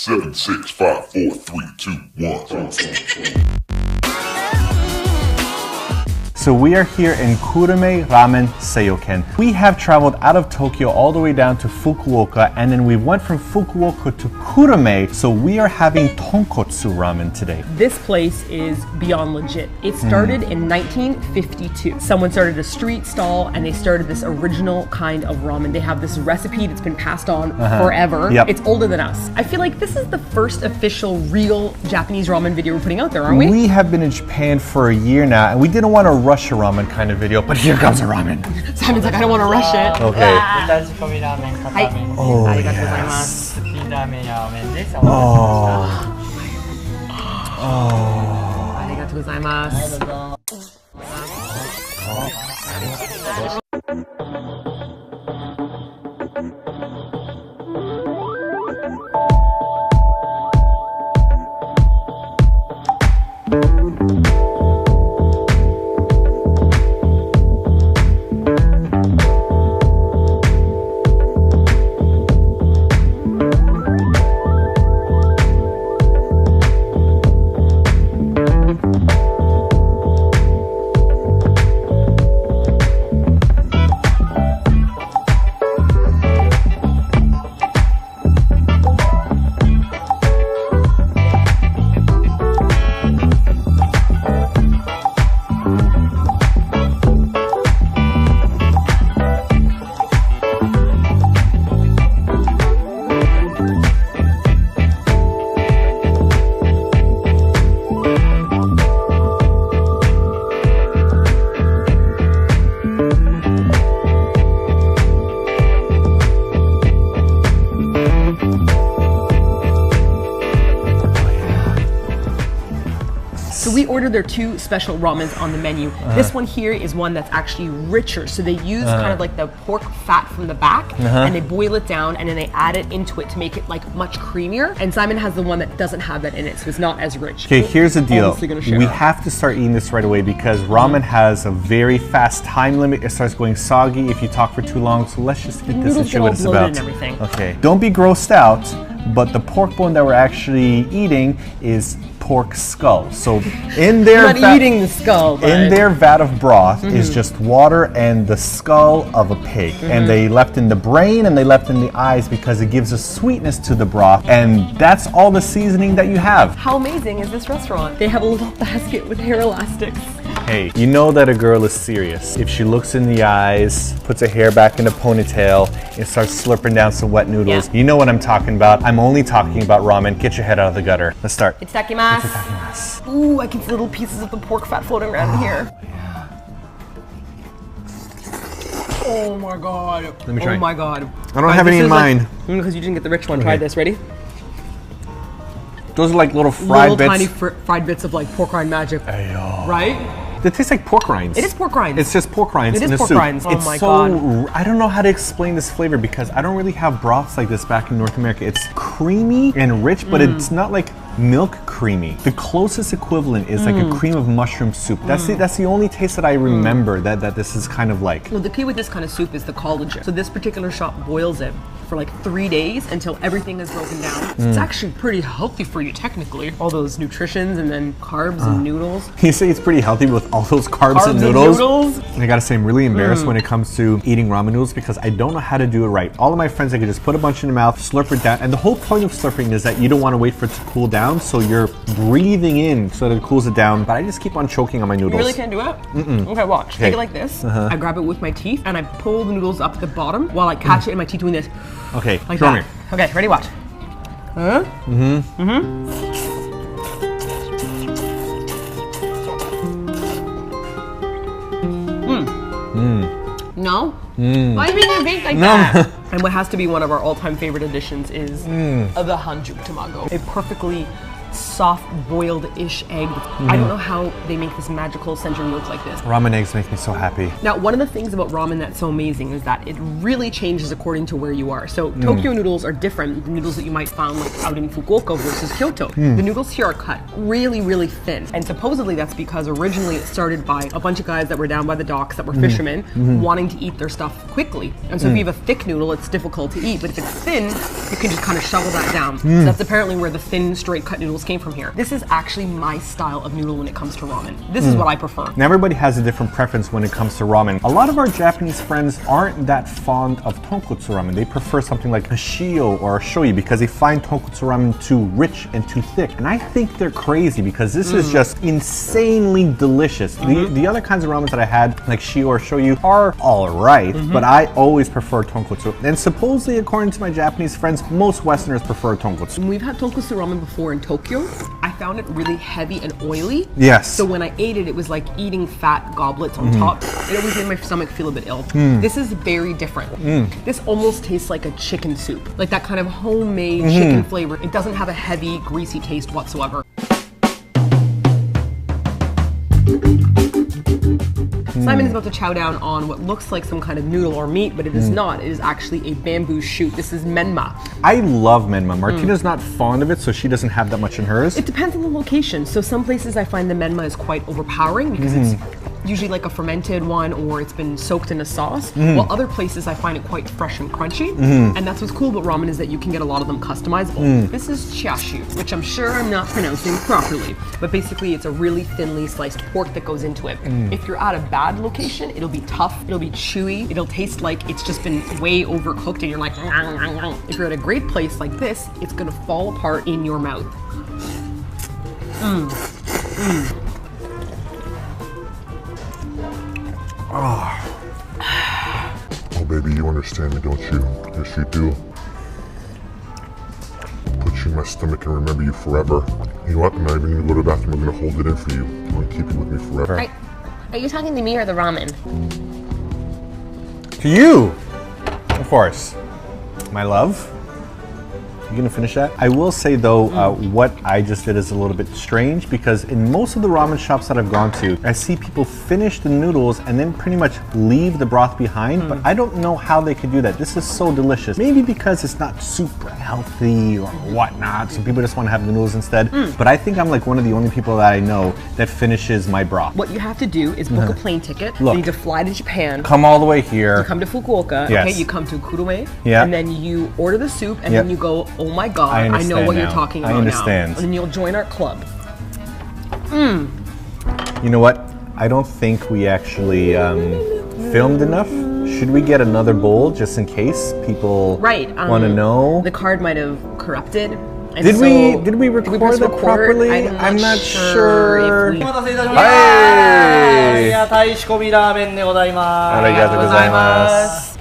7, 6, 5, 4, 3, 2, 1. So we are here in Kurame Ramen Seiyuken. We have traveled out of Tokyo all the way down to Fukuoka, and then we went from Fukuoka to Kurame, so we are having Tonkotsu ramen today. This place is beyond legit. It started in 1952. Someone started a street stall and they started this original kind of ramen. They have this recipe that's been passed on forever. Yep. It's older than us. I feel like this is the first official real Japanese ramen video we're putting out there, aren't we? We have been in Japan for a year now, and we didn't want to rush a ramen kind of video, but here comes a ramen. Simon's like, I don't want to rush it. Okay. Oh, yes. Arigatou gozaimasu. So we ordered their two special ramens on the menu. This one here is one that's actually richer. So they use kind of like the pork fat from the back and they boil it down and then they add it into it to make it like much creamier. And Simon has the one that doesn't have that in it, so it's not as rich. Okay, here's the deal. We it. have to start eating this right away because ramen has a very fast time limit. It starts going soggy if you talk for too long. So let's just eat this and see what it's about. And everything. Okay, don't be grossed out, but the pork bone that we're actually eating is pork skull. So in their eating the skull, but in their vat of broth is just water and the skull of a pig. And they left in the brain and they left in the eyes because it gives a sweetness to the broth, and that's all the seasoning that you have. How amazing is this restaurant? They have a little basket with hair elastics. Hey, you know that a girl is serious if she looks in the eyes, puts her hair back in a ponytail, and starts slurping down some wet noodles. You know what I'm talking about. I'm only talking about ramen. Get your head out of the gutter. Let's start. Itadakimasu. Ooh, I can see little pieces of the pork fat floating around here. Oh my god. Let me try. Oh my god. I don't have any in mind. Because you didn't get the rich one. Try this. Ready? Those are like little fried bits. Tiny fried bits of like pork rind magic. Ayo. Right? It tastes like pork rinds. It is pork rinds. It's just pork rinds in a soup. Oh my god. I don't know how to explain this flavor because I don't really have broths like this back in North America. It's creamy and rich, but it's not like milk creamy. The closest equivalent is like a cream of mushroom soup. That's the only taste that I remember that this is kind of like. Well, the key with this kind of soup is the collagen. So this particular shop boils it for like 3 days until everything is broken down. It's actually pretty healthy for you technically. All those nutritions and then carbs and noodles. You say it's pretty healthy with all those carbs and noodles? And I gotta say, I'm really embarrassed when it comes to eating ramen noodles because I don't know how to do it right. All of my friends, I could just put a bunch in their mouth, slurp it down, and the whole point of slurping is that you don't want to wait for it to cool down, so you're breathing in so that it cools it down, but I just keep on choking on my noodles. You really can't do it? Okay, watch. Take it like this. I grab it with my teeth and I pull the noodles up the bottom while I catch it in my teeth doing this. Okay, like show that. me. Okay, ready, watch. No? Why are you making your face like that? And what has to be one of our all-time favorite additions is the hanjuk tamago. A perfectly soft boiled-ish egg. I don't know how they make this magical century look like this. Ramen eggs make me so happy. Now, one of the things about ramen that's so amazing is that it really changes according to where you are. So Tokyo noodles are different than noodles that you might find like out in Fukuoka versus Kyoto. The noodles here are cut really, really thin. And supposedly that's because originally it started by a bunch of guys that were down by the docks that were fishermen wanting to eat their stuff quickly. And so if you have a thick noodle, it's difficult to eat. But if it's thin, you can just kind of shovel that down. So that's apparently where the thin, straight cut noodles came from here. This is actually my style of noodle when it comes to ramen. This is what I prefer. Now everybody has a different preference when it comes to ramen. A lot of our Japanese friends aren't that fond of tonkotsu ramen. They prefer something like a shio or a shoyu because they find tonkotsu ramen too rich and too thick. And I think they're crazy because this is just insanely delicious. The other kinds of ramen that I had, like shio or shoyu, are alright, but I always prefer tonkotsu. And supposedly, according to my Japanese friends, most Westerners prefer tonkotsu. When we've had tonkotsu ramen before in Tokyo, I found it really heavy and oily. Yes. So when I ate it, it was like eating fat goblets on top. It always made my stomach feel a bit ill. This is very different. This almost tastes like a chicken soup, like that kind of homemade chicken flavor. It doesn't have a heavy, greasy taste whatsoever. Simon is about to chow down on what looks like some kind of noodle or meat, but it is not. It is actually a bamboo shoot. This is menma. I love menma. Martina's not fond of it, so she doesn't have that much in hers. It depends on the location. So some places I find the menma is quite overpowering because it's usually like a fermented one or it's been soaked in a sauce, while other places I find it quite fresh and crunchy. And that's what's cool about ramen is that you can get a lot of them customizable. This is chashu, which I'm sure I'm not pronouncing properly, but basically it's a really thinly sliced pork that goes into it. If you're at a bad location, it'll be tough, it'll be chewy, it'll taste like it's just been way overcooked and you're like, if you're at a great place like this, it's gonna fall apart in your mouth. Oh, baby, you understand me, don't you? Yes, you do. Put you in my stomach and remember you forever. You know what? I'm not even gonna go to the bathroom. I'm gonna hold it in for you. I'm gonna keep you with me forever. Are you talking to me or the ramen? To you! Of course. My love. You gonna finish that? I will say though, what I just did is a little bit strange because in most of the ramen shops that I've gone to, I see people finish the noodles and then pretty much leave the broth behind, but I don't know how they could do that. This is so delicious. Maybe because it's not super healthy or whatnot, so people just want to have the noodles instead. But I think I'm like one of the only people that I know that finishes my broth. What you have to do is book a plane ticket. Look. You need to fly to Japan. Come all the way here. You come to Fukuoka, Yes. okay? You come to Kurume, Yeah. and then you order the soup, and Yep. then you go, oh my god, I know understand what you're now. talking I about understand. now. And then you'll join our club. You know what? I don't think we actually filmed enough. Should we get another bowl just in case people want to know? The card might have corrupted. And Did so we record that properly? I'm not sure. if we- お待たせいたしました。いや、タイ仕込みラーメンでございます。ありがとうございます。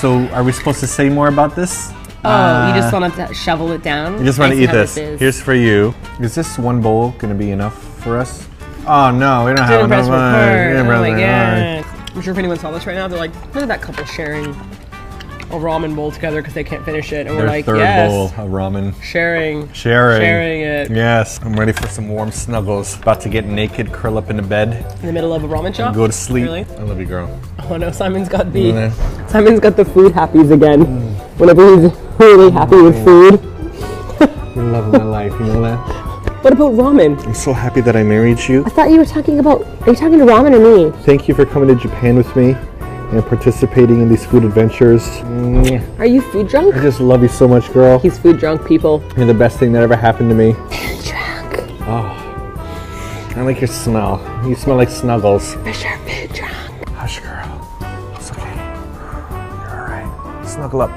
So are we supposed to say more about this? Oh, you just want to shovel it down? You just want I to see eat how this. is. Here's for you. Is this one bowl going to be enough for us? Oh no, we don't have Didn't press enough. record. Didn't Oh press my record. god. I'm sure if anyone saw this right now, they're like, look at that couple sharing a ramen bowl together because they can't finish it. And we're Their like, third yes. bowl of ramen. Sharing Sharing it Yes, I'm ready for some warm snuggles. About to get naked, curl up in the bed, in the middle of a ramen shop. go to sleep. Really? I love you, girl. Oh no, Simon's got Yeah. the food happies again. Whenever he's really happy with food. The love of my life, you know that? What about ramen? I'm so happy that I married you. I thought you were talking about. Are you talking to ramen or me? Thank you for coming to Japan with me and participating in these food adventures. Are you food drunk? I just love you so much, girl. He's food drunk, people. You're the best thing that ever happened to me. Food drunk. Oh, I like your smell. You smell like snuggles. For sure, food drunk. Hush, girl. It's okay. You're all right. Snuggle up.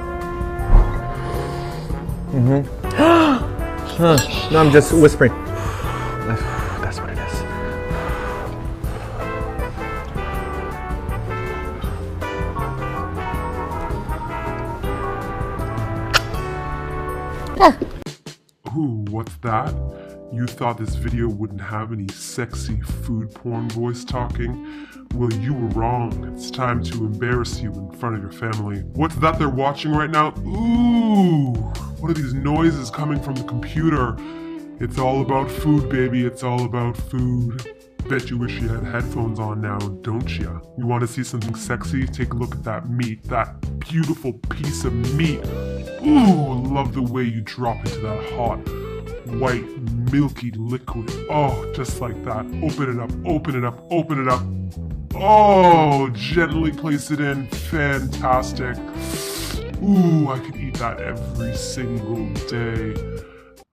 No, I'm just whispering. That's what it is. Ooh, what's that? You thought this video wouldn't have any sexy food porn voice talking? Well, you were wrong. It's time to embarrass you in front of your family. What's that they're watching right now? Ooh, what are these noises coming from the computer? It's all about food, baby. It's all about food. Bet you wish you had headphones on now, don't ya? You want to see something sexy? Take a look at that meat, that beautiful piece of meat. Ooh, love the way you drop into that hot, white, milky liquid. Oh, just like that. Open it up, open it up, open it up. Oh, gently place it in. Fantastic. Ooh, I could eat that every single day.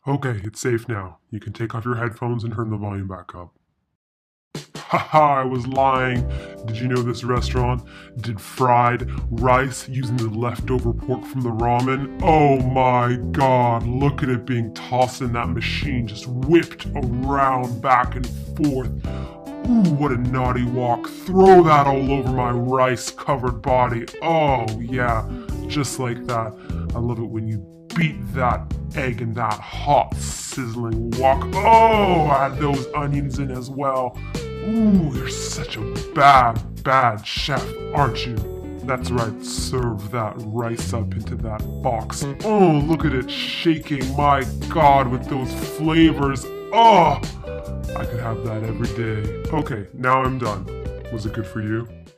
Okay, it's safe now. You can take off your headphones and turn the volume back up. Haha, I was lying. Did you know this restaurant did fried rice using the leftover pork from the ramen? Oh my god, look at it being tossed in that machine, just whipped around back and forth. Ooh, what a naughty walk. Throw that all over my rice-covered body. Oh yeah, just like that. I love it when you beat that egg in that hot, sizzling wok. Oh, add those onions in as well. Ooh, you're such a bad chef, aren't you? That's right, serve that rice up into that box. Oh, look at it shaking, my god, with those flavors. Oh, I could have that every day. Okay, now I'm done. Was it good for you?